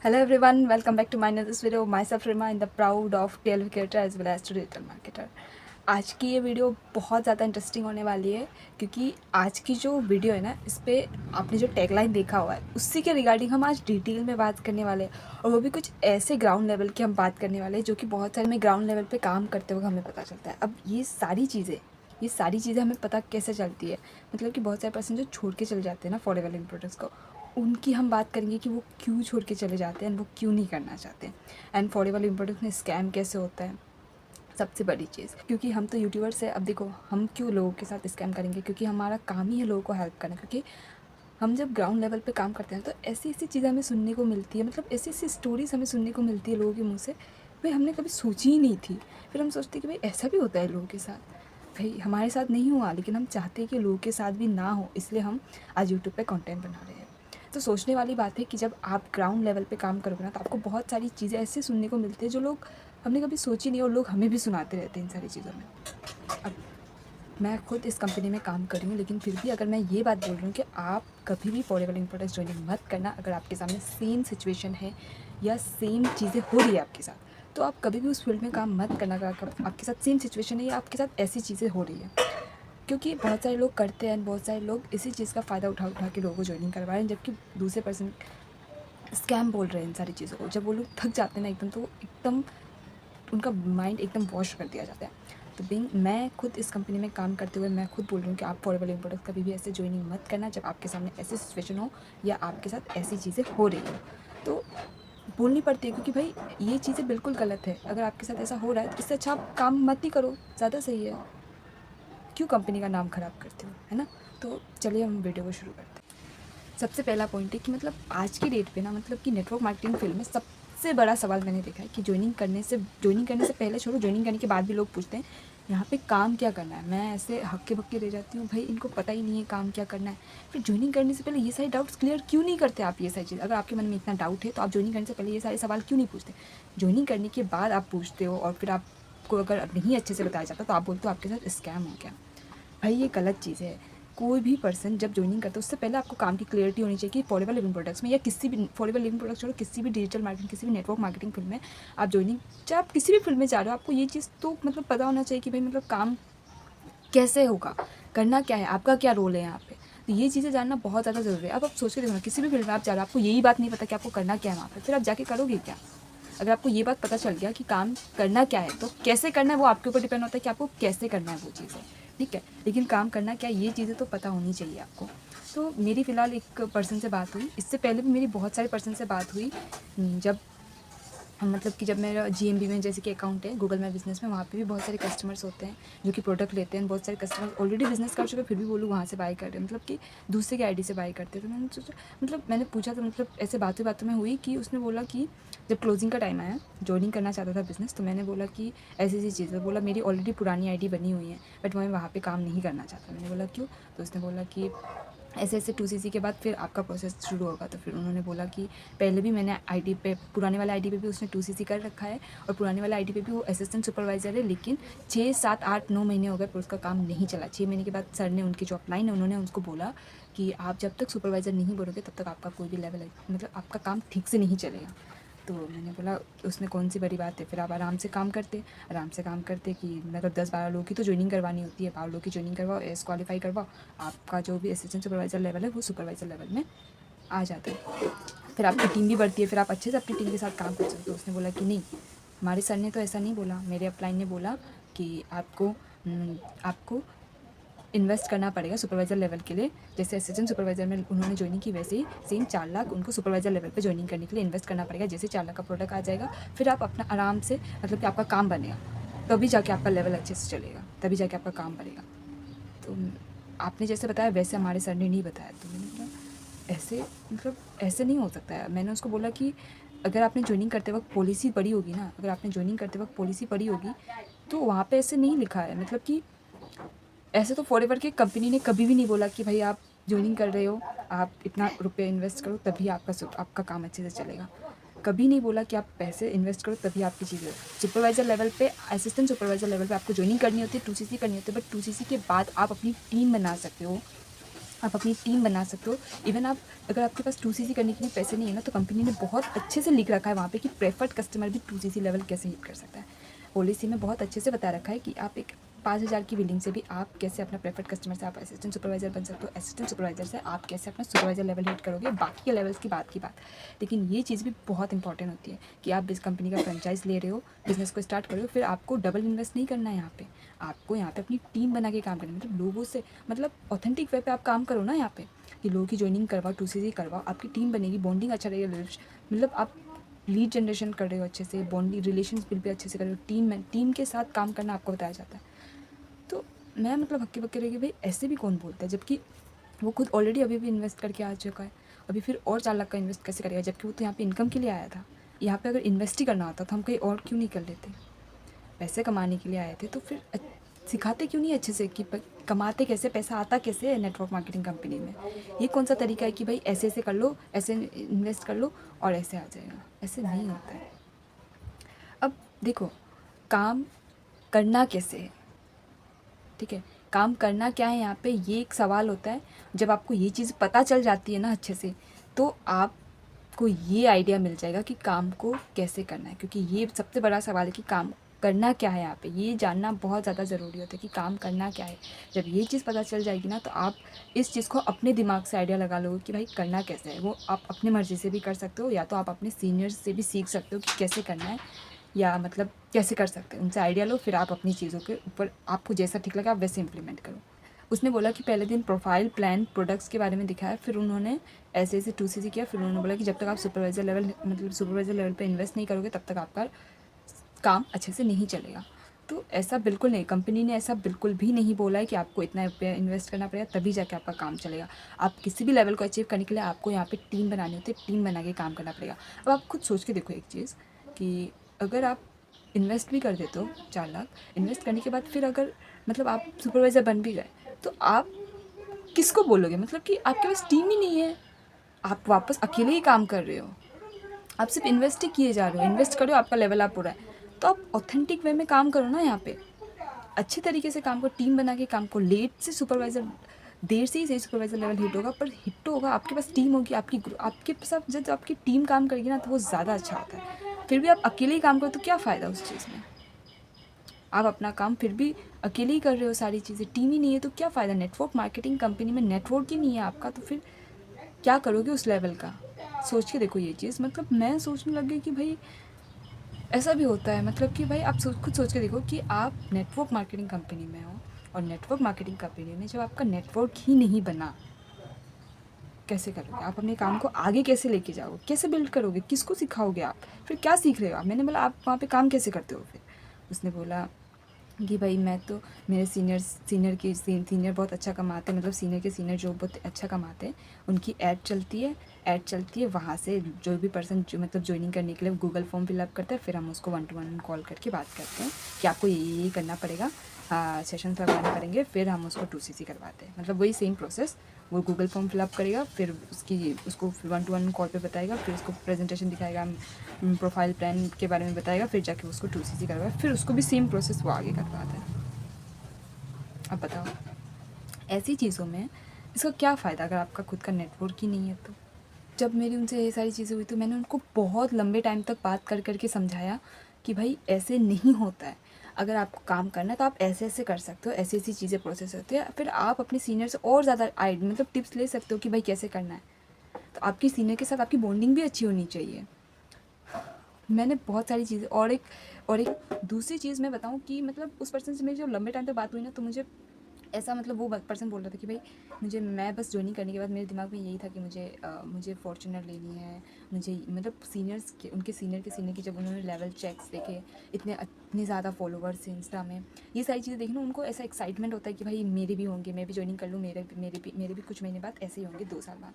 Hello everyone, welcome back to my another video. Myself Rima in the proud of televigator as well as to digital marketer. आज की ये video बहुत ज़्यादा interesting होने वाली है क्योंकि आज की जो वीडियो है ना, इस पर आपने जो टैगलाइन देखा हुआ है उसी के रिगार्डिंग हम आज डिटेल में बात करने वाले हैं, और वो भी कुछ ऐसे ग्राउंड लेवल की हम बात करने वाले हैं जो कि बहुत सारे में ग्राउंड लेवल पे काम करते हुए हमें पता चलता है। अब ये सारी चीज़ें हमें पता कैसे चलती है, मतलब कि बहुत सारे पर्सन जो छोड़ के चले जाते हैं ना फॉरएवर इन प्रोडक्ट्स को, उनकी हम बात करेंगे कि वो क्यों छोड़ के चले जाते हैं एंड वो क्यों नहीं करना चाहते, एंड फॉरएवर इन प्रोडक्ट्स में स्कैम कैसे होता है। सबसे बड़ी चीज़, क्योंकि हम तो यूट्यूबर्स है। अब देखो, हम क्यों लोगों के साथ स्कैम करेंगे, क्योंकि हमारा काम ही है लोगों को हेल्प करना। क्योंकि हम जब ग्राउंड लेवल पे काम करते हैं तो ऐसी ऐसी चीज़ें हमें सुनने को मिलती है, मतलब ऐसी ऐसी स्टोरीज़ हमें सुनने को मिलती है लोगों के मुँह से, भाई हमने कभी सोची ही नहीं थी। फिर हम सोचते कि भाई ऐसा भी होता है लोगों के साथ। भाई हमारे साथ नहीं हुआ, लेकिन हम चाहते हैं कि लोगों के साथ भी ना हो, इसलिए हम आज यूट्यूब पे कंटेंट बना रहे हैं। तो सोचने वाली बात है कि जब आप ग्राउंड लेवल पे काम करोगे ना, तो आपको बहुत सारी चीज़ें ऐसे सुनने को मिलती है जो लोग हमने कभी सोची नहीं, और लोग हमें भी सुनाते रहते हैं इन सारी चीज़ों में। अब मैं खुद इस कंपनी में काम कर रही हूँ, लेकिन फिर भी अगर मैं ये बात बोल रही हूँ कि आप कभी भी फॉरएवर इन प्रोडक्ट्स ज्वाइनिंग मत करना अगर आपके सामने सेम सिचुएशन है या सेम चीज़ें हो रही है आपके साथ, तो आप कभी भी उस फील्ड में काम मत करना अगर आपके साथ सेम सिचुएशन है या आपके साथ ऐसी चीज़ें हो रही है। क्योंकि बहुत सारे लोग करते हैं, बहुत सारे लोग इसी चीज़ का फ़ायदा उठा उठा के लोगों को ज्वाइनिंग करवा रहे हैं, जबकि दूसरे पर्सन स्कैम बोल रहे हैं इन सारी चीज़ों को। जब वो लोग थक जाते हैं ना एकदम, तो एकदम उनका माइंड एकदम वॉश कर दिया जाता है। तो मैं खुद इस कंपनी में काम करते हुए मैं खुद बोल रही हूँ कि आप फॉरएवर इन प्रोडक्ट्स कभी भी ऐसे ज्वाइनिंग मत करना जब आपके सामने ऐसी सिचुएशन हो या आपके साथ ऐसी चीज़ें हो रही हो। तो बोलनी पड़ती है, क्योंकि भाई ये चीज़ें बिल्कुल गलत है। अगर आपके साथ ऐसा हो रहा है तो इससे अच्छा आप काम मत ही करो, ज़्यादा सही है। क्यों कंपनी का नाम ख़राब करते हो, है ना। तो चलिए हम वीडियो को शुरू करते हैं। सबसे पहला पॉइंट है कि मतलब आज की डेट पे ना, मतलब कि नेटवर्क मार्केटिंग फील्ड में सबसे बड़ा सवाल मैंने देखा है कि ज्वाइनिंग करने से पहले छोड़ो, ज्वाइनिंग करने के बाद भी लोग पूछते हैं यहाँ पे काम क्या करना है। मैं ऐसे हक्के बक्के रह जाती हूँ, भाई इनको पता ही नहीं है काम क्या करना है। फिर ज्वाइनिंग करने से पहले ये सारे डाउट्स क्लियर क्यों नहीं करते आप। ये सारी चीज़ अगर आपके मन में इतना डाउट है तो आप ज्वाइनिंग करने से पहले ये सारे सवाल क्यों नहीं पूछते। ज्वाइनिंग करने के बाद आप पूछते हो, और फिर आपको अगर नहीं अच्छे से बताया जाता तो आप बोलते हो आपके साथ स्कैम हो गया। भाई ये गलत चीज़ है। कोई भी पर्सन जब ज्वाइनिंग करता है उससे पहले आपको काम की क्लियरिटी होनी चाहिए कि फॉरएवर लिविंग प्रोडक्ट्स में या किसी भी फॉरएवर लिविंग प्रोडक्ट्स छोड़ो, किसी भी डिजिटल मार्केटिंग, किसी भी नेटवर्क मार्केटिंग फील्ड में आप ज्वाइनिंग, चाहे आप किसी भी फील्ड में जा रहे हो, आपको ये चीज़ तो मतलब पता होना चाहिए कि भाई मतलब काम कैसे होगा, करना क्या है, आपका क्या रोल है यहाँ पे। तो ये चीज़ें जानना बहुत ज़्यादा ज़रूरी है। अब आप सोच के देखो ना, किसी भी फील्ड में आप जा रहे हो, आपको यही बात नहीं पता कि आपको करना क्या है वहाँ पे, फिर आप जाके करोगे क्या। अगर आपको ये बात पता चल गया कि काम करना क्या है, तो कैसे करना है वो आपके ऊपर डिपेंड होता है कि आपको कैसे करना है वो चीज़ें, ठीक है। लेकिन काम करना क्या है ये चीज़ें तो पता होनी चाहिए आपको। तो मेरी फ़िलहाल एक पर्सन से बात हुई, इससे पहले भी मेरी बहुत सारे पर्सन से बात हुई। जब मतलब कि जब मेरा जीएमबी में जैसे कि अकाउंट है गूगल माई बिज़नेस में, वहाँ पे भी बहुत सारे कस्टमर्स होते हैं जो कि प्रोडक्ट लेते हैं। बहुत सारे कस्टमर्स ऑलरेडी बिज़नेस कर चुके हैं, फिर भी वो लोग वहाँ से बाय कर रहे हैं, मतलब कि दूसरे की आईडी से बाय करते हैं। तो मैंने सोचा, मतलब मैंने पूछा, तो मतलब ऐसे बातों बातों में हुई कि उसने बोला कि जब क्लोजिंग का टाइम आया, जॉइनिंग करना चाहता था बिज़नेस, तो मैंने बोला कि ऐसी ऐसी चीज़ है। बोला मेरी ऑलरेडी पुरानी आईडी बनी हुई है, बट मैं वहाँ पे काम नहीं करना चाहता। मैंने बोला क्यों। तो उसने बोला कि ऐसे ऐसे 2cc के बाद फिर आपका प्रोसेस शुरू होगा। तो फिर उन्होंने बोला कि पहले भी मैंने आईडी पे, पुराने वाले आईडी पे भी उसने 2cc कर रखा है, और पुराने वाले आईडी पे भी वो असिस्टेंट सुपरवाइज़र है, लेकिन 6 7 8 9 महीने हो गए पर उसका काम नहीं चला। 6 महीने के बाद सर ने, उनकी जो अपलाइन है, उन्होंने उसको बोला कि आप जब तक सुपरवाइज़र नहीं बनोगे तब तक आपका कोई भी लेवल, मतलब आपका काम ठीक से नहीं चलेगा। तो मैंने बोला उसमें कौन सी बड़ी बात है, फिर आप आराम से काम करते कि मतलब 10 12 लोगों की तो ज्वाइनिंग करवानी होती है, 12 लोगों की ज्वाइनिंग करवाओ, एस क्वालीफाई करवाओ, आपका जो भी असिस्टेंट सुपरवाइज़र लेवल है वो सुपरवाइज़र लेवल में आ जाता है। फिर आपकी टीम भी बढ़ती है, फिर आप अच्छे से अपनी टीम के साथ काम कर सकते हो। तो उसने बोला कि नहीं, हमारे सर ने तो ऐसा नहीं बोला, मेरे अपलाइन ने बोला कि आपको इन्वेस्ट करना पड़ेगा सुपरवाइज़र लेवल के लिए। जैसे असिस्टेंट सुपरवाइज़र में उन्होंने ज्वाइनिंग की, वैसे ही सेम 4 लाख उनको सुपरवाइज़र लेवल पे ज्वाइनिंग करने के लिए इन्वेस्ट करना पड़ेगा। जैसे 4 लाख का प्रोडक्ट आ जाएगा, फिर आप अपना आराम से, मतलब कि आपका काम बनेगा, तभी जाके आपका लेवल अच्छे से चलेगा, तभी जाके आपका काम बनेगा। तो आपने जैसे बताया वैसे हमारे सर ने नहीं बताया। तो मैंने बोला ऐसे, मतलब ऐसे नहीं हो सकता है। मैंने उसको बोला कि अगर आपने ज्वाइनिंग करते वक्त पॉलिसी पढ़ी होगी ना, अगर आपने ज्वाइनिंग करते वक्त पॉलिसी पढ़ी होगी तो वहाँ पे ऐसे नहीं लिखा है, मतलब कि ऐसे तो फॉरएवर की कंपनी ने कभी भी नहीं बोला कि भाई आप ज्वाइनिंग कर रहे हो, आप इतना रुपये इन्वेस्ट करो तभी आपका काम अच्छे से चलेगा। कभी नहीं बोला कि आप पैसे इन्वेस्ट करो तभी आपकी चीज़ें। सुपरवाइज़र लेवल पे, असिस्टेंट सुपरवाइज़र लेवल पे आपको ज्वाइनिंग करनी होती है, 2cc करनी होती है, बट 2cc के बाद आप अपनी टीम बना सकते हो, आप अपनी टीम बना सकते हो। इवन आप अगर आपके पास 2cc करने के लिए पैसे नहीं है ना, तो कंपनी ने बहुत अच्छे से लिख रखा है वहाँ पे कि प्रेफर्ड कस्टमर भी 2cc लेवल कैसे हिट कर सकता है। पॉलिसी में बहुत अच्छे से बता रखा है कि आप एक 5,000 की बिलिंग से भी आप कैसे अपना प्रेफर्ड कस्टमर से आप असिस्टेंट सुपरवाइज़र बन सकते हो, असिस्टेंट सुपरवाइज़र से आप कैसे अपना सुपरवाइज़र लेवल हिट करोगे, बाकी के लेवल्स की बात की बात। लेकिन ये चीज़ भी बहुत इंपॉर्टेंट होती है कि आप इस कंपनी का फ्रेंचाइज ले रहे हो, बिजनेस को स्टार्ट कर रहे हो, फिर आपको डबल इन्वेस्ट नहीं करना है यहाँ पे। आपको यहाँ पे अपनी टीम बना के काम करना है, मतलब लोगों से, मतलब ऑथेंटिक वे पे आप काम करो ना यहाँ पे, कि लोगों की ज्वाइनिंग करवाओ, 2cc करवाओ, आपकी टीम बनेगी, बॉन्डिंग अच्छा रहेगा, मतलब आप लीड जनरेशन कर रहे हो अच्छे से, बॉन्डिंग रिलेशंस बिल्ड भी अच्छे से कर रहे हो, टीम के साथ काम करना आपको बताया जाता है। तो मैं मतलब हक्के बक्के रह गई, भाई ऐसे भी कौन बोलता है, जबकि वो खुद ऑलरेडी अभी भी इन्वेस्ट करके आ चुका है, अभी फिर और 4 लाख का इन्वेस्ट कैसे करेगा, जबकि वो तो यहाँ पे इनकम के लिए आया था। यहाँ पे अगर इन्वेस्ट ही करना होता तो हम कहीं और क्यों नहीं कर लेते, पैसे कमाने के लिए आए थे तो फिर सिखाते क्यों नहीं अच्छे से कि कमाते कैसे, पैसा आता कैसे है नेटवर्क मार्केटिंग कंपनी में। ये कौन सा तरीका है कि भाई ऐसे ऐसे कर लो, ऐसे इन्वेस्ट कर लो और ऐसे आ जाएगा, ऐसे नहीं होता है। अब देखो, काम करना कैसे है, ठीक है, काम करना क्या है यहाँ पे, ये एक सवाल होता है। जब आपको ये चीज़ पता चल जाती है ना अच्छे से, तो आपको ये आइडिया मिल जाएगा कि काम को कैसे करना है, क्योंकि ये सबसे बड़ा सवाल है कि काम करना क्या है यहाँ पे, ये जानना बहुत ज़्यादा ज़रूरी होता है कि काम करना क्या है। जब ये चीज़ पता चल जाएगी ना, तो आप इस चीज़ को अपने दिमाग से आइडिया लगा लोगे कि भाई करना कैसे है। वो आप अपनी मर्ज़ी से भी कर सकते हो, या तो आप अपने सीनियर्स से भी सीख सकते हो कि कैसे करना है, या मतलब कैसे कर सकते हैं, उनसे आइडिया लो, फिर आप अपनी चीज़ों के ऊपर आपको जैसा ठीक लगा आप वैसे इम्प्लीमेंट करो। उसने बोला कि पहले दिन प्रोफाइल प्लान प्रोडक्ट्स के बारे में दिखाया, फिर उन्होंने ऐसे ऐसे 2cc किया, फिर उन्होंने बोला कि जब तक आप सुपरवाइज़र लेवल, मतलब सुपरवाइज़र लेवल पे इन्वेस्ट नहीं करोगे, तब तक आपका काम अच्छे से नहीं चलेगा। तो ऐसा बिल्कुल नहीं, कंपनी ने ऐसा बिल्कुल भी नहीं बोला है कि आपको इतना रुपया इन्वेस्ट करना पड़ेगा तभी जाके आपका काम चलेगा। आप किसी भी लेवल को अचीव करने के लिए आपको यहाँ पे टीम बनानी होती है, टीम बना के काम करना पड़ेगा। अब आप खुद सोच के देखो एक चीज़, कि अगर आप इन्वेस्ट भी कर देते हो 4 लाख, इन्वेस्ट करने के बाद फिर अगर मतलब आप सुपरवाइज़र बन भी गए, तो आप किसको बोलोगे, मतलब कि आपके पास टीम ही नहीं है, आप वापस अकेले ही काम कर रहे हो, आप सिर्फ इन्वेस्ट ही किए जा रहे हो, इन्वेस्ट करो आपका लेवल अप हो रहा है। तो आप ऑथेंटिक वे में काम करो ना यहाँ पे, अच्छे तरीके से काम करो, टीम बना के काम करो। लेट से सुपरवाइज़र, देर से ही सही सुपरवाइज़र लेवल हिट होगा, पर हिट तो होगा, आपके पास टीम होगी, आपके साथ जब आपकी टीम काम करेगी ना, तो वो ज़्यादा अच्छा होता है। फिर भी आप अकेले ही काम करो तो क्या फ़ायदा उस चीज़ में, आप अपना काम फिर भी अकेले ही कर रहे हो, सारी चीज़ें, टीम ही नहीं है तो क्या फ़ायदा। नेटवर्क मार्केटिंग कंपनी में नेटवर्क ही नहीं है आपका, तो फिर क्या करोगे उस लेवल का। सोच के देखो ये चीज़, मतलब मैं सोचने लग गई कि भाई ऐसा भी होता है, मतलब कि भाई आप खुद सोच के देखो कि आप नेटवर्क मार्केटिंग कंपनी में हो, और नेटवर्क मार्केटिंग कंपनी में जब आपका नेटवर्क ही नहीं बना, कैसे करोगे आप अपने काम को आगे, कैसे लेके जाओगे, कैसे बिल्ड करोगे, किसको सिखाओगे आप, फिर क्या सीख रहे हो आप। मैंने बोला आप वहाँ पे काम कैसे करते हो, फिर उसने बोला कि भाई मैं तो, मेरे सीनियर बहुत अच्छा कमाते हैं, मतलब सीनियर के सीनियर जो बहुत अच्छा कमाते हैं, उनकी ऐड चलती है वहाँ से जो भी पर्सन जो मतलब ज्वाइनिंग करने के लिए गूगल फॉर्म फिलअप करता है, फिर हम उसको 1-to-1 कॉल करके बात करते हैं कि आपको ये करना पड़ेगा, सेशन लगवाने पड़ेंगे, फिर हम उसको 2cc करवाते हैं। मतलब वही सेम प्रोसेस, वो गूगल फॉर्म फिलअप करेगा, फिर उसको 1-to-1 कॉल पे बताएगा, फिर उसको प्रेजेंटेशन दिखाएगा, प्रोफाइल प्लान के बारे में बताएगा, फिर जाके उसको 2cc करवाएगा, फिर उसको भी सेम प्रोसेस वो आगे करवाता है। अब बताओ, ऐसी चीज़ों में इसका क्या फ़ायदा अगर आपका खुद का नेटवर्क ही नहीं है तो। जब मेरी उनसे ये सारी चीज़ें हुई तो मैंने उनको बहुत लंबे टाइम तक बात कर कर के समझाया कि भाई ऐसे नहीं होता है, अगर आपको काम करना है तो आप ऐसे ऐसे कर सकते हो, ऐसी ऐसी चीज़ें प्रोसेस होती है, फिर आप अपने सीनियर से और ज़्यादा मतलब टिप्स ले सकते हो कि भाई कैसे करना है। तो आपकी सीनियर के साथ आपकी बॉन्डिंग भी अच्छी होनी चाहिए। मैंने बहुत सारी चीज़ें, और एक दूसरी चीज़ मैं बताऊँ कि मतलब उस पर्सन से मेरी जो लंबे टाइम तक बात हुई ना, तो मुझे ऐसा, मतलब वो पर्सन बोल रहा था कि भाई मैं बस ज्वाइनिंग करने के बाद मेरे दिमाग में यही था कि मुझे फॉर्च्यूनर लेनी है, मुझे मतलब सीनियर्स के, उनके सीनियर की जब उन्होंने लेवल चेक्स देखे, इतने ज़्यादा फॉलोवर्स हैं इंस्टा में, ये सारी चीज़ें देखी ना, उनको ऐसा एक्साइटमेंट होता है कि भाई मेरे भी होंगे, मैं भी ज्वाइनिंग कर लूँ, मेरे भी कुछ महीने बाद ऐसे ही होंगे, 2 साल बाद।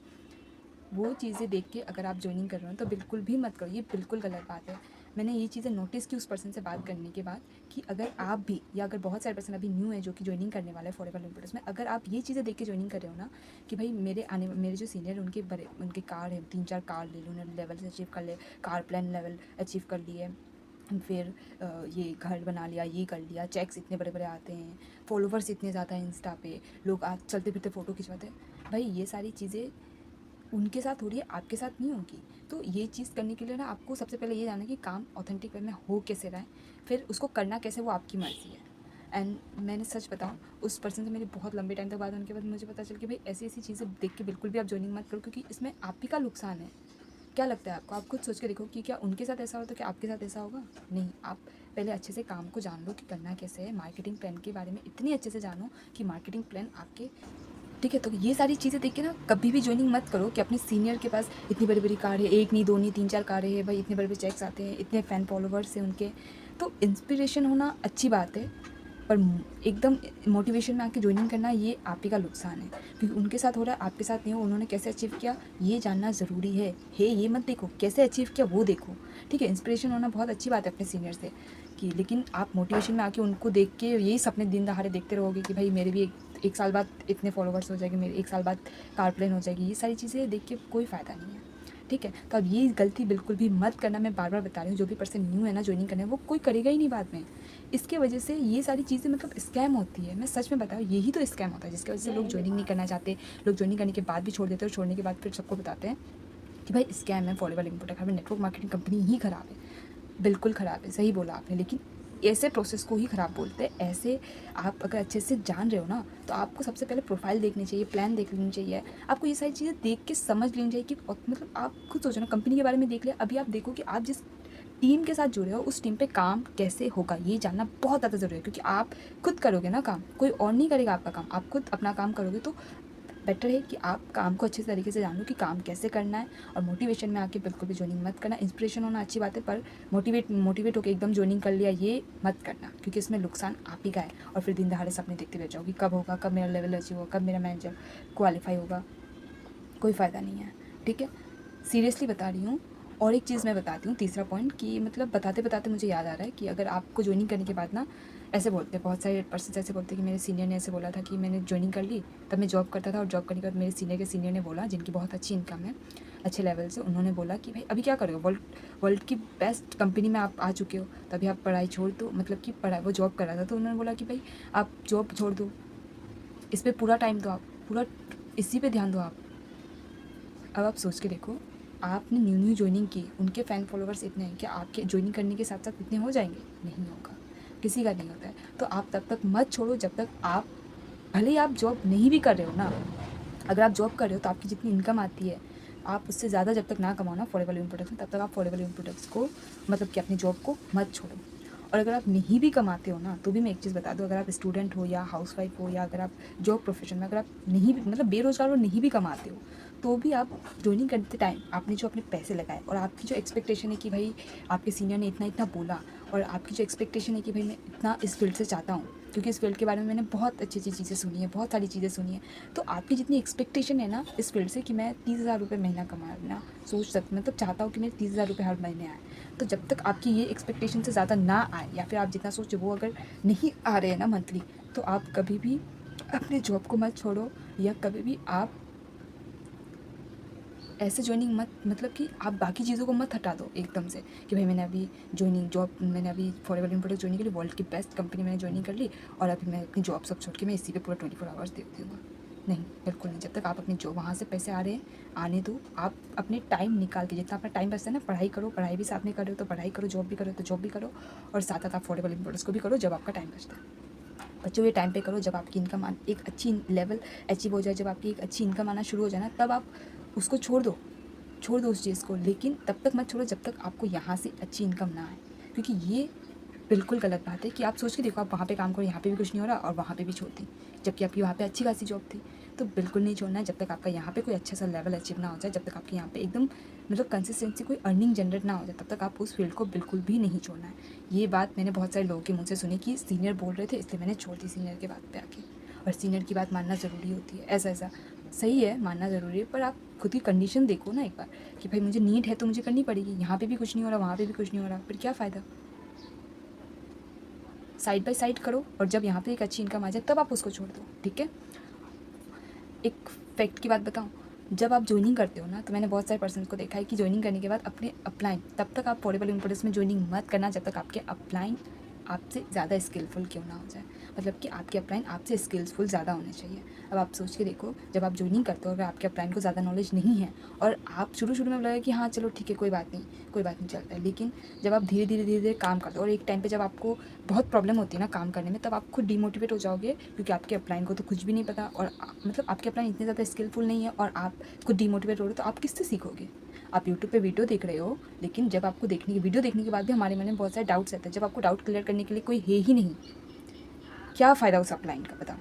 वो चीज़ें देख के अगर आप ज्वाइनिंग कर रहे हो तो बिल्कुल भी मत करो, ये बिल्कुल गलत बात है। मैंने ये चीज़ें नोटिस की उस पर्सन से बात करने के बाद, कि अगर आप भी, या अगर बहुत सारे पर्सन अभी न्यू है जो कि ज्वाइनिंग करने वाले हैं फॉरएवर लिमिटेड में, अगर आप ये चीज़ें देख के ज्वाइनिंग कर रहे हो ना, कि भाई मेरे जो सीनियर हैं उनके कार है, 3-4 कार ले लो, उन्होंने लेवल अचीव कर ले, कार प्लान लेवल अचीव कर लिए, फिर ये घर बना लिया, ये कर लिया, चेक्स इतने बड़े बड़े आते हैं, फॉलोवर्स इतने ज़्यादा हैं इंस्टा पे, लोग आज चलते फिरते फ़ोटो खिंचवाते हैं। भाई ये सारी चीज़ें उनके साथ हो रही है, आपके साथ नहीं होगी। तो ये चीज़ करने के लिए ना आपको सबसे पहले ये जानना है कि काम ऑथेंटिक वे में हो कैसे रहा है, फिर उसको करना कैसे वो आपकी मर्ज़ी है। एंड मैंने सच बताऊँ, उस पर्सन से मेरी बहुत लंबे टाइम तक बात होने के बाद मुझे पता चल कि भाई ऐसी-ऐसी चीज़ें देख के बिल्कुल भी आप जॉइनिंग मत करो, क्योंकि इसमें आप ही का नुकसान है। क्या लगता है आपको? आप खुद सोच के देखो कि क्या उनके साथ ऐसा हो तो क्या आपके साथ ऐसा होगा? नहीं, आप पहले अच्छे से काम को जान लो कि करना कैसे है। मार्केटिंग प्लान के बारे में इतनी अच्छे से जानो कि मार्केटिंग प्लान आपके ठीक है। तो ये सारी चीज़ें देख के ना कभी भी जॉइनिंग मत करो कि अपने सीनियर के पास इतनी बड़ी-बड़ी कार है, 1 नहीं, 2 नहीं, 3-4 कारें हैं, भाई इतने बड़े-बड़े चेक्स आते हैं, इतने फ़ैन फॉलोवर्स हैं उनके। तो इंस्पिरेशन होना अच्छी बात है, पर एकदम मोटिवेशन में आके जॉइनिंग करना ये आप ही का नुकसान है, क्योंकि उनके साथ हो रहा है, आपके साथ नहीं हो। उन्होंने कैसे अचीव किया ये जानना ज़रूरी है। ये मत देखो कैसे अचीव किया वो देखो, ठीक है। इंस्पिरेशन होना बहुत अच्छी बात है अपने सीनियर से कि, लेकिन आप मोटिवेशन में आके उनको देख के यही सपने दिन दहाड़े देखते रहोगे कि भाई मेरे भी एक साल बाद इतने फॉलोवर्स हो जाएंगे, मेरे 1 साल बाद कार प्लेन हो जाएगी। ये सारी चीज़ें देख के कोई फ़ायदा नहीं है, ठीक है। तो अब ये गलती बिल्कुल भी मत करना। मैं बार बार बता रही हूँ, जो भी पर्सन न्यू है ना जॉइनिंग करने, वो कोई करेगा ही नहीं बाद में। इसके वजह से ये सारी चीज़ें मतलब स्कैम होती है। मैं सच में बता रही हूँ, यही तो स्कैम होता है जिसकी वजह से लोग जॉइनिंग नहीं करना चाहते। लोग जॉइनिंग करने के बाद भी छोड़ देते हैं और छोड़ने के बाद फिर सबको बताते हैं कि भाई स्कैम है, फॉलोवर लिंक प्रोटेक्ट है, नेटवर्क मार्केटिंग कंपनी ही ख़राब है। बिल्कुल ख़राब है, सही बोला आपने। लेकिन ऐसे प्रोसेस को ही ख़राब बोलते हैं। ऐसे आप अगर अच्छे से जान रहे हो ना, तो आपको सबसे पहले प्रोफाइल देखनी चाहिए, प्लान देख लेनी चाहिए। आपको ये सारी चीज़ें देख के समझ लेनी चाहिए कि मतलब आप खुद सोचो ना, कंपनी के बारे में देख लिया। अभी आप देखो कि आप जिस टीम के साथ जुड़े हो उस टीम पे काम कैसे होगा, ये जानना बहुत ज़्यादा ज़रूरी है। क्योंकि आप खुद करोगे ना काम, कोई और नहीं करेगा आपका काम। आप खुद अपना काम करोगे तो बेटर है कि आप काम को अच्छे तरीके से जानो कि काम कैसे करना है। और मोटिवेशन में आके बिल्कुल भी जॉइनिंग मत करना। इंस्पिरेशन होना अच्छी बात है, पर मोटिवेट होकर एकदम जॉइनिंग कर लिया ये मत करना, क्योंकि इसमें नुकसान आप ही का है। और फिर दिन दहाड़े सपने देखते रह जाओगे कब होगा, कब मेरा लेवल अचीव होगा, कब मेरा मैनेजर क्वालिफाई होगा। कोई फ़ायदा नहीं है, ठीक है। सीरियसली बता रही हूँ। और एक चीज़ मैं बताती हूँ, तीसरा पॉइंट, कि मतलब बताते बताते मुझे याद आ रहा है कि अगर आपको जॉइनिंग करने के बाद ना ऐसे बोलते हैं, बहुत सारे पर्सन ऐसे बोलते हैं कि मेरे सीनियर ने ऐसे बोला था कि मैंने जॉइनिंग कर ली, तब मैं जॉब करता था और जॉब करने के बाद मेरे सीनियर के सीनियर ने बोला, जिनकी बहुत अच्छी इनकम है, अच्छे लेवल से, उन्होंने बोला कि भाई अभी क्या करोगे, वर्ल्ड की बेस्ट कंपनी में आप आ चुके हो, तभी आप पढ़ाई छोड़ दो। मतलब कि पढ़ाई, वो जॉब कर रहा था तो उन्होंने बोला कि भाई आप जॉब छोड़ दो, इस पर पूरा टाइम दो, आप पूरा इसी पे ध्यान दो आप। अब आप सोच के देखो, आपने न्यू जॉइनिंग की, उनके फ़ैन फॉलोवर्स इतने हैं, क्या आपके जॉइनिंग करने के साथ साथ इतने हो जाएंगे? नहीं होगा, किसी का नहीं होता है। तो आप तब तक मत छोड़ो जब तक आप, भले ही आप जॉब नहीं भी कर रहे हो ना, अगर आप जॉब कर रहे हो तो आपकी जितनी इनकम आती है, आप उससे ज़्यादा जब तक ना कमाओ ना अफोर्डेबल लिविंग प्रोडक्ट्स में, तब तक आप अफोर्डेबल लिविंग प्रोडक्ट्स को, मतलब कि अपनी जॉब को मत छोड़ो। और अगर आप नहीं भी कमाते हो ना, तो भी मैं एक चीज़ बता दूँ, अगर आप स्टूडेंट हो या हाउसवाइफ हो या अगर आप जॉब प्रोफेशन में, अगर आप नहीं भी, मतलब बेरोज़गार हो, नहीं भी कमाते हो, तो भी आप जॉइनिंग करते टाइम आपने जो अपने पैसे लगाए और आपकी जो एक्सपेक्टेशन है कि भाई आपके सीनियर ने इतना इतना बोला, और आपकी जो एक्सपेक्टेशन है कि भाई मैं इतना इस फील्ड से चाहता हूँ, क्योंकि इस फील्ड के बारे में मैंने बहुत अच्छी अच्छी चीज़ें सुनी है, बहुत सारी चीज़ें सुनी है। तो आपकी जितनी एक्सपेक्टेशन है ना इस फील्ड से कि मैं 30,000 रुपये महीना कमाना सोच सकती, मतलब चाहता हूँ कि मेरे 30,000 रुपये हर महीने आए, तो जब तक आपकी ये एक्सपेक्टेशन से ज़्यादा ना आए, या फिर आप जितना सोचो वो अगर नहीं आ रहे हैं ना मंथली, तो आप कभी भी अपने जॉब को मत छोड़ो, या कभी भी आप ऐसे जॉइनिंग मत, मतलब कि आप बाकी चीज़ों को मत हटा दो एकदम से कि भाई मैंने अभी जॉइनिंग जॉब, मैंने अभी फॉरएवर इम्पोर्टेंट जॉइनिंग के लिए वर्ल्ड की बेस्ट कंपनी मैंने जॉइनिंग कर ली, और अभी मैं अपनी जॉब सब छोड़ के मैं इसी पे पूरा 24 आवर्स दे दूँगा। नहीं, बिल्कुल नहीं। जब तक आप अपनी जॉब, वहाँ से पैसे आ रहे हैं आने दो। आप अपने टाइम निकाल के, जितना अपना टाइम बचता है ना, पढ़ाई करो, पढ़ाई भी साथ में करो तो पढ़ाई करो, जॉब भी करो तो जॉब भी करो, और साथ साथ आप अफोर्डेबल इम्पोर्टेंट्स को भी करो जब आपका टाइम बचता है। बच्चों ये टाइम पे करो, जब आपकी इनकम एक अच्छी लेवल अचीव हो जाए, जब आपकी एक अच्छी इनकम आना शुरू हो जाए ना, तब आप उसको छोड़ दो उस चीज़ को। लेकिन तब तक मत छोड़ो जब तक आपको यहाँ से अच्छी इनकम ना आए, क्योंकि ये बिल्कुल गलत बात है कि आप सोच के देखो, आप वहाँ पे काम करो, यहाँ पे भी कुछ नहीं हो रहा, और वहाँ पे भी छोड़ दी, जबकि आपकी वहाँ पे अच्छी खासी जॉब थी। तो बिल्कुल नहीं छोड़ना है जब तक आपका यहाँ पे कोई अच्छा सा लेवल अचीव ना हो जाए, जब तक आपके यहाँ पे एकदम मतलब कंसिस्टेंसी कोई अर्निंग जनरेट ना हो जाए, तब तक आप उस फील्ड को बिल्कुल भी नहीं छोड़ना है। ये बात मैंने बहुत सारे लोगों के मुँह से सुनी कि सीनियर बोल रहे थे इसलिए मैंने छोड़ दी सीनियर के बात पे आके, और सीनियर की बात मानना ज़रूरी होती है, ऐसा सही है, मानना ज़रूरी है, पर आप खुद की कंडीशन देखो ना एक बार कि भाई मुझे नीड है तो मुझे करनी पड़ेगी। यहाँ पे भी कुछ नहीं हो रहा, वहाँ पे भी कुछ नहीं हो रहा, फिर क्या फ़ायदा। साइड बाय साइड करो, और जब यहाँ पे एक अच्छी इनकम आ जाए तब आप उसको छोड़ दो, ठीक है। एक फैक्ट की बात बताऊँ, जब आप जॉइनिंग करते हो ना, तो मैंने बहुत सारे पर्सन को देखा है कि जॉइनिंग करने के बाद अपने अपलाइन, तब तक आप अफोर्डेबल इम्पोर्टेंस में जॉइनिंग मत करना जब तक आपके अपलाइन आपसे ज़्यादा स्किलफुल क्यों ना हो जाए, मतलब कि आपके अपलाइन आपसे स्किल्सफुल ज़्यादा होने चाहिए। अब आप सोच के देखो, जब आप ज्वाइनिंग करते हो अगर आपके अपलाइन को ज़्यादा नॉलेज नहीं है और आप शुरू में लगा कि हाँ चलो ठीक है कोई बात नहीं चलता है, लेकिन जब आप धीरे धीरे काम करते हो और एक टाइम पे जब आपको बहुत प्रॉब्लम होती है ना काम करने में, तब आप खुद डिमोटिवेट हो जाओगे, क्योंकि आपके अपलाइन को तो कुछ भी नहीं पता और मतलब आपके अपलाइन इतने ज़्यादा स्किलफुल नहीं है और आप खुद डिमोटिवेट हो रहे हो, तो आप किससे सीखोगे। आप यूट्यूब पे वीडियो देख रहे हो, लेकिन जब आपको वीडियो देखने के बाद भी हमारे मन में बहुत सारे डाउट्स रहते हैं, जब आपको डाउट क्लियर करने के लिए कोई है ही नहीं, क्या फ़ायदा उस अपलाइन का, बताओ।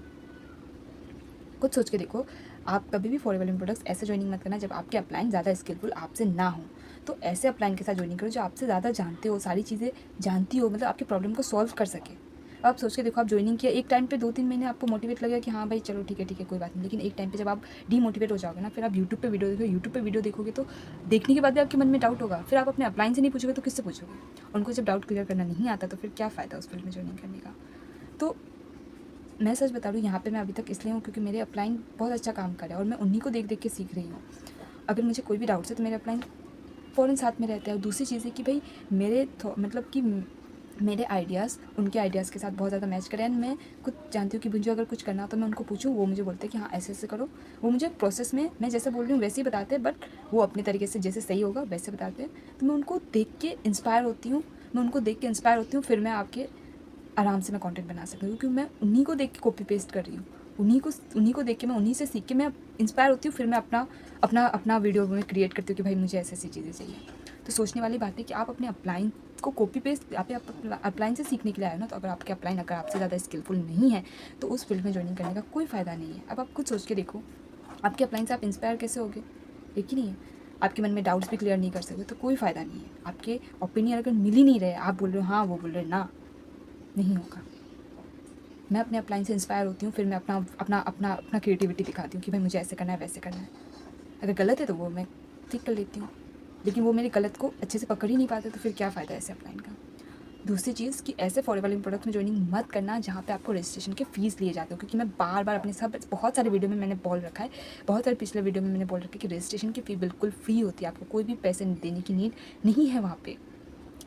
कुछ सोच के देखो, आप कभी भी फॉरएवर लिविंग प्रोडक्ट्स ऐसे ज्वाइनिंग मत करना जब आपके अपलाइन ज़्यादा स्किलफुल आपसे ना हो। तो ऐसे अपलाइन के साथ ज्वाइनिंग करो जो आपसे ज़्यादा जानते हो, सारी चीज़ें जानती हो, मतलब आपके प्रॉब्लम को सॉल्व कर सके। आप सोच के देखो, आप ज्वाइनिंग किया, एक टाइम पे 2-3 महीने आपको मोटिवेट लगेगा कि हाँ भाई चलो ठीक है कोई बात नहीं, लेकिन एक टाइम पे जब आप डीमोटिवेट हो जाओगे ना, फिर आप यूट्यूब पे वीडियो देखोगे, तो देखने के बाद भी आपके मन में डाउट होगा, फिर आप अपने अपलाइन से नहीं पूछोगे तो किससे पूछोगे। उनको जब डाउट क्लियर करना नहीं आता तो फिर क्या फ़ायदा उस फील्ड में ज्वाइनिंग करने का। तो मैं सच बता रही हूँ, यहाँ पे मैं अभी तक इसलिए हूँ क्योंकि मेरे अपलाइन बहुत अच्छा काम कर रहे हैं और मैं उन्हीं को देख के सीख रही हूँ। अगर मुझे कोई भी डाउट्स है तो मेरे अपलाइन फ़ौरन साथ में रहते हैं। और दूसरी चीज़ है कि भाई मतलब कि मेरे आइडियाज़ उनके आइडियाज़ के साथ बहुत ज़्यादा मैच करें, एंड मैं खुद जानती हूँ कि मुझे अगर कुछ करना हो तो मैं उनको पूछूँ, वो मुझे बोलते हैं कि हाँ ऐसे करो। वो मुझे प्रोसेस में मैं जैसे बोल रही हूँ वैसे ही बताते हैं, बट वो अपने तरीके से जैसे सही होगा वैसे बताते हैं। तो मैं उनको देख के इंस्पायर होती हूँ, फिर मैं आपके आराम से मैं कंटेंट बना सकती हूँ, क्योंकि मैं उन्हीं को देख के कॉपी पेस्ट कर रही हूँ। उन्हीं को देख के, मैं उन्हीं से सीख के मैं इंस्पायर होती हूँ, फिर मैं अपना वीडियो में क्रिएट करती हूँ कि भाई मुझे ऐसी चीज़ें चाहिए। तो सोचने वाली बात है कि आप अपने अपलाइन को कॉपी पेस्ट, आप अपलाइन से सीखने के लिए आए हो ना, तो अगर आपके अपलाइन अगर आपसे ज़्यादा स्किलफुल नहीं है तो उस फील्ड में ज्वाइनिंग करने का कोई फ़ायदा नहीं है। अब आप खुद सोच के देखो, आपके अपलाइन से आप इंस्पायर कैसे होगे, है कि नहीं है। आपके मन में डाउट्स भी क्लियर नहीं कर सकते तो कोई फ़ायदा नहीं है। आपके ओपिनियन अगर मिल ही नहीं रहे, आप बोल रहे हो हाँ, वो बोल रहे ना, नहीं होगा। मैं अपने अपलाइन से इंस्पायर होती हूँ, फिर मैं अपना क्रिएटिविटी दिखाती हूँ कि भाई मुझे ऐसे करना है वैसे करना है। अगर गलत है तो वो मैं ठीक कर लेती हूँ, लेकिन वो मेरी गलत को अच्छे से पकड़ ही नहीं पाते, तो फिर क्या फ़ायदा है ऐसे अपलाइन का। दूसरी चीज़ कि ऐसे फॉरएवर लिविंग प्रोडक्ट में ज्वाइनिंग मत करना जहाँ पे आपको रजिस्ट्रेशन के फ़ीस लिए जाते हो, क्योंकि मैं बार अपने बहुत सारे वीडियो में मैंने बोल रखा है, बहुत सारे पिछले वीडियो में मैंने बोल रखा है कि रजिस्ट्रेशन की फ़ी बिल्कुल फ्री होती है, आपको कोई भी पैसे देने की नीड नहीं है वहाँ पे।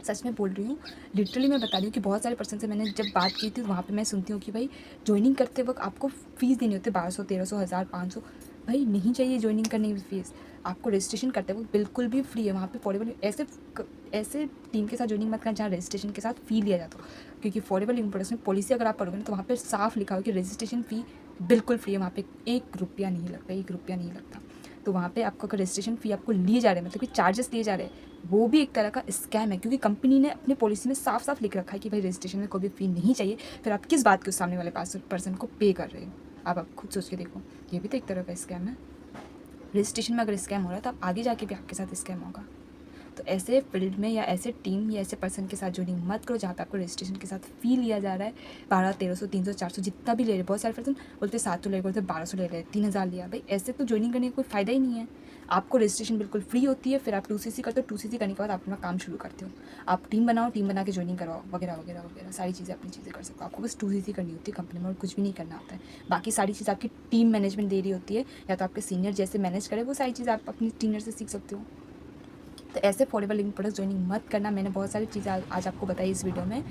सच में बोल रही हूँ, लिटरली मैं बता रही हूँ कि बहुत सारे पर्सन से मैंने जब बात की थी, वहाँ पे मैं सुनती हूँ कि भाई ज्वाइनिंग करते वक्त आपको फ़ीस देनी होती है 1200, 1300, 1000, 500। भाई नहीं चाहिए ज्वाइनिंग करने की फ़ीस, आपको रजिस्ट्रेशन करते वक्त बिल्कुल भी फ्री है। वहाँ पे फॉरएवर ऐसे टीम के साथ ज्वाइनिंग मत करना जहाँ रजिस्ट्रेशन के साथ फ़ी लिया जाता हो, क्योंकि फॉरएवर लिविंग प्रोडक्ट्स में पॉलिसी अगर आप पढ़ोगे ना तो वहाँ पर साफ लिखा हो कि रजिस्ट्रेशन फ़ी बिल्कुल फ्री है, वहाँ पे 1 रुपया नहीं लगता, 1 रुपया नहीं लगता। तो वहाँ पे आपको अगर रजिस्ट्रेशन फ़ी आपको लिए जा रहे हैं, मतलब कि चार्जेस लिए जा रहे हैं, वो भी एक तरह का स्कैम है, क्योंकि कंपनी ने अपनी पॉलिसी में साफ लिख रखा है कि भाई रजिस्ट्रेशन में कोई भी फ़ी नहीं चाहिए। फिर आप किस बात के उस सामने वाले पर्सन को पे कर रहे हो, आप खुद सोच के देखो, ये भी तो एक तरह का स्कैम है। रजिस्ट्रेशन में अगर स्कैम हो रहा है तो अब आगे जाके भी आपके साथ स्कैम होगा। तो ऐसे फील्ड में या ऐसे टीम या ऐसे पर्सन के साथ ज्वाइनिंग मत करो जहाँ पे आपको रजिस्ट्रेशन के साथ फ़ी लिया जा रहा है 1200, 1300, 300, 400 जितना भी ले रहे। बहुत सारे पर्सन बोलते 700 ले रहे, बोलते 1200 ले रहे, 3000 लिया। भाई ऐसे तो ज्वाइनिंग करने का कोई फ़ायदा ही नहीं है। आपको रजिस्ट्रेशन बिल्कुल फ्री होती है, फिर आप 2cc करते हो, 2cc करने के बाद आप अपना काम शुरू करते हो। आप टीम बनाओ, टीम बना के ज्वाइनिंग करवाओ, वगैरह वगैरह वगैरह सारी चीज़ें अपनी चीज़ें कर सकते हो। आपको बस 2cc करनी होती है कंपनी में और कुछ भी नहीं करना होता है। बाकी सारी चीज़ आपकी टीम मैनेजमेंट दे रही होती है, या तो आपके सीनियर जैसे मैनेज करे वो सारी चीज़ आप अपनी सीनियर से सीख सकते हो। तो ऐसे फॉरएवर लिविंग प्रोडक्ट्स ज्वाइनिंग मत करना। मैंने बहुत सारी चीज़ें आज आपको बताई इस वीडियो में।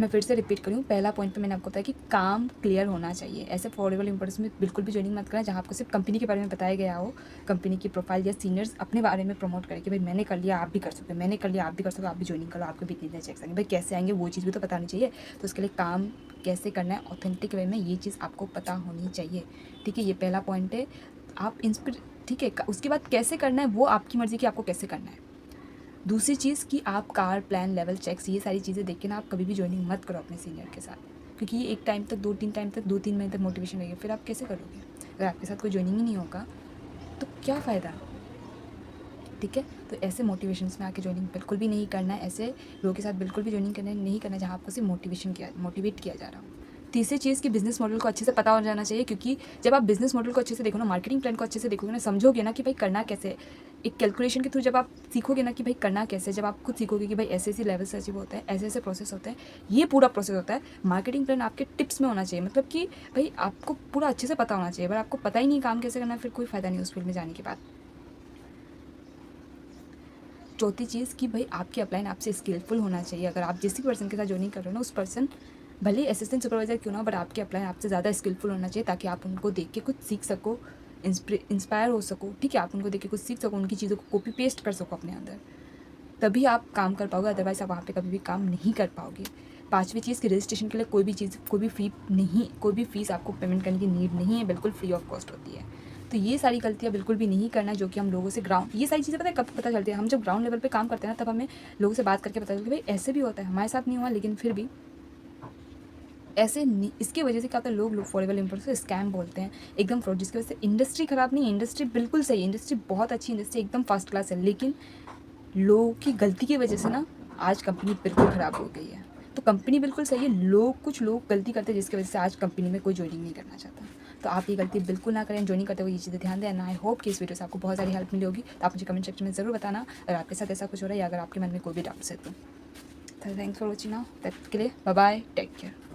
मैं फिर से रिपीट करूँ, पहला पॉइंट पे मैंने आपको बताया कि काम क्लियर होना चाहिए। ऐसे फॉरएवर लिविंग प्रोडक्ट्स में बिल्कुल भी ज्वाइनिंग मत करना जहाँ आपको सिर्फ कंपनी के बारे में बताया गया हो, कंपनी की प्रोफाइल या सीनियर्स अपने बारे में प्रमोट करें कि भाई मैंने कर लिया आप भी कर सकते हो, मैंने कर लिया आप भी कर सकते हो, आप भी ज्वाइनिंग करो, आपके भी इतने चेक्स आएंगे। भाई कैसे आएंगे वो चीज़ भी तो पता नहीं चाहिए। तो उसके लिए काम कैसे करना है ऑथेंटिक वे में, ये चीज़ आपको पता होनी चाहिए। ठीक है, ये पहला पॉइंट है। आप ठीक है, उसके बाद कैसे करना है वो आपकी मर्ज़ी कि आपको कैसे करना है। दूसरी चीज़ कि आप कार प्लान लेवल चेक्स ये सारी चीज़ें देख के ना आप कभी भी ज्वाइनिंग मत करो अपने सीनियर के साथ, क्योंकि ये एक टाइम तक 2-3 महीने तक मोटिवेशन रहेगी, फिर आप कैसे करोगे। अगर आपके साथ कोई ज्वाइनिंग ही नहीं होगा तो क्या फ़ायदा। ठीक है, तो ऐसे मोटिवेशंस में आके ज्वाइनिंग बिल्कुल भी नहीं करना है। ऐसे लोगों के साथ बिल्कुल भी ज्वाइनिंग करना नहीं करना जहाँ आपको सिर्फ मोटिवेट किया जा रहा हो। तीसरी चीज़ कि बिज़नेस मॉडल को अच्छे से पता हो जाना चाहिए, क्योंकि जब आप बिज़नेस मॉडल को अच्छे से देखो ना, मार्केटिंग प्लान को अच्छे से देखोगे ना, समझोगे ना कि भाई करना कैसे है, एक कैलकुलेशन के थ्रू जब आप सीखोगे ना कि भाई करना कैसे, जब आप खुद सीखोगे कि भाई ऐसे लेवल से अचीव होता है, ऐसे प्रोसेस होता है, ये पूरा प्रोसेस होता है। मार्केटिंग प्लान आपके टिप्स में होना चाहिए, मतलब कि भाई आपको पूरा अच्छे से पता होना चाहिए। अगर आपको पता ही नहीं काम कैसे करना है, फिर कोई फ़ायदा नहीं उस फील्ड में जाने के बाद। चौथी चीज़ कि भाई आपकी अपलाइन आपसे स्किलफुल होना चाहिए। अगर आप जिस पर्सन के साथ जॉइनिंग कर रहे हो ना, उस पर्सन भले असिस्टेंट सुपरवाइज़र क्यों ना, बट आपके अपलाइन आपसे ज़्यादा स्किलफुल होना चाहिए, ताकि आप उनको देख के कुछ सीख सको, इंस्पायर हो सको। ठीक है, आप उनको देख के कुछ सीख सको, उनकी चीज़ों को कॉपी पेस्ट कर सको अपने अंदर, तभी आप काम कर पाओगे। अदरवाइज़ आप वहाँ पे कभी भी काम नहीं कर पाओगे। पाँचवीं चीज़ कि रजिस्ट्रेशन के लिए कोई भी फ़ीस आपको पेमेंट करने की नीड नहीं है, बिल्कुल फ्री ऑफ कॉस्ट होती है। तो ये सारी गलतियाँ बिल्कुल भी नहीं करना, जो कि हम लोगों से ये सारी चीज़ें पता है कब पता चलती है, हम जब ग्राउंड लेवल पे काम करते हैं ना, तब हमें लोगों से बात करके पता चलता है कि भाई ऐसे भी होता है। हमारे साथ नहीं हुआ, लेकिन फिर भी ऐसे नहीं, इसकी वजह से क्या होता है, लोग फॉरेबल इम्पोर्ट से स्कैम बोलते हैं, एकदम फ्रॉड, जिसकी वजह से इंडस्ट्री ख़राब नहीं है, इंडस्ट्री बिल्कुल सही है, इंडस्ट्री बहुत अच्छी इंडस्ट्री, एकदम फर्स्ट क्लास है, लेकिन लोगों की गलती की वजह से ना आज कंपनी बिल्कुल ख़राब हो गई है। तो कंपनी बिल्कुल सही है, कुछ लोग गलती करते हैं, जिसकी वजह से आज कंपनी में कोई जॉइनिंग नहीं करना चाहता। तो आप ये गलती बिल्कुल ना करें, जॉइनिंग करते हुए ये चीज़ें ध्यान दें। एंड आई होप कि इस वीडियो से आपको बहुत सारी हेल्प मिली होगी। तो आप मुझे कमेंट सेक्शन में ज़रूर बताना अगर आपके साथ ऐसा कुछ हो रहा है, या अगर आपके मन में कोई भी डाउट्स है तो। थैंक्स फॉर वॉचिंग नाउ, तब के लिए बाय बाय, टेक केयर।